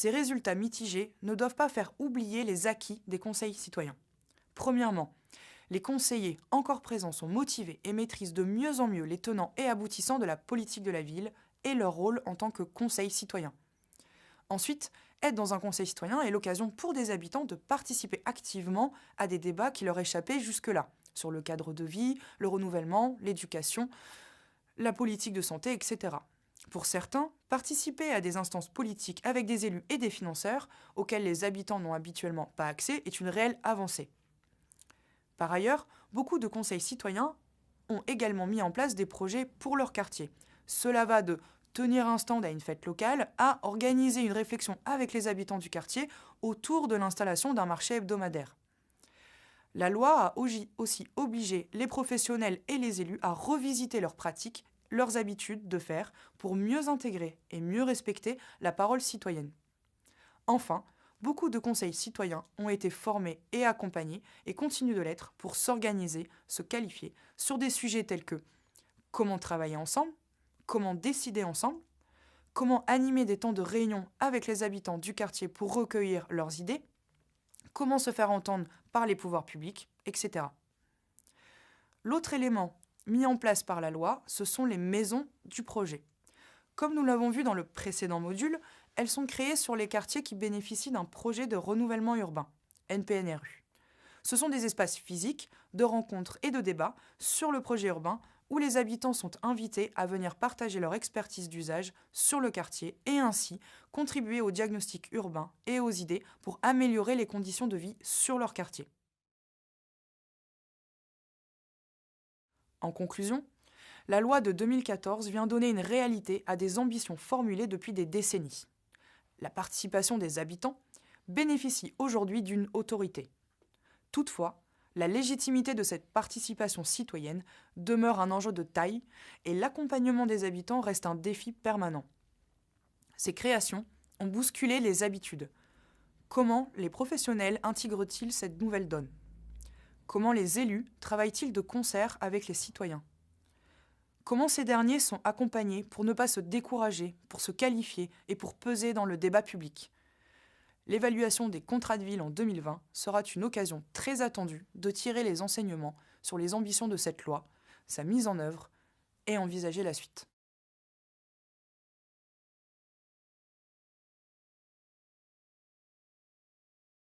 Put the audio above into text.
Ces résultats mitigés ne doivent pas faire oublier les acquis des conseils citoyens. Premièrement, les conseillers encore présents sont motivés et maîtrisent de mieux en mieux les tenants et aboutissants de la politique de la ville et leur rôle en tant que conseil citoyen. Ensuite, être dans un conseil citoyen est l'occasion pour des habitants de participer activement à des débats qui leur échappaient jusque-là, sur le cadre de vie, le renouvellement, l'éducation, la politique de santé, etc. Pour certains, participer à des instances politiques avec des élus et des financeurs auxquels les habitants n'ont habituellement pas accès est une réelle avancée. Par ailleurs, beaucoup de conseils citoyens ont également mis en place des projets pour leur quartier. Cela va de tenir un stand à une fête locale à organiser une réflexion avec les habitants du quartier autour de l'installation d'un marché hebdomadaire. La loi a aussi obligé les professionnels et les élus à revisiter leurs pratiques, leurs habitudes de faire pour mieux intégrer et mieux respecter la parole citoyenne. Enfin, beaucoup de conseils citoyens ont été formés et accompagnés et continuent de l'être pour s'organiser, se qualifier sur des sujets tels que comment travailler ensemble, comment décider ensemble, comment animer des temps de réunion avec les habitants du quartier pour recueillir leurs idées, comment se faire entendre par les pouvoirs publics, etc. L'autre élément mis en place par la loi, ce sont les maisons du projet. Comme nous l'avons vu dans le précédent module, elles sont créées sur les quartiers qui bénéficient d'un projet de renouvellement urbain, NPNRU. Ce sont des espaces physiques, de rencontres et de débats sur le projet urbain où les habitants sont invités à venir partager leur expertise d'usage sur le quartier et ainsi contribuer au diagnostic urbain et aux idées pour améliorer les conditions de vie sur leur quartier. En conclusion, la loi de 2014 vient donner une réalité à des ambitions formulées depuis des décennies. La participation des habitants bénéficie aujourd'hui d'une autorité. Toutefois, la légitimité de cette participation citoyenne demeure un enjeu de taille et l'accompagnement des habitants reste un défi permanent. Ces créations ont bousculé les habitudes. Comment les professionnels intègrent-ils cette nouvelle donne ? Comment les élus travaillent-ils de concert avec les citoyens ? Comment ces derniers sont accompagnés pour ne pas se décourager, pour se qualifier et pour peser dans le débat public ? L'évaluation des contrats de ville en 2020 sera une occasion très attendue de tirer les enseignements sur les ambitions de cette loi, sa mise en œuvre et envisager la suite.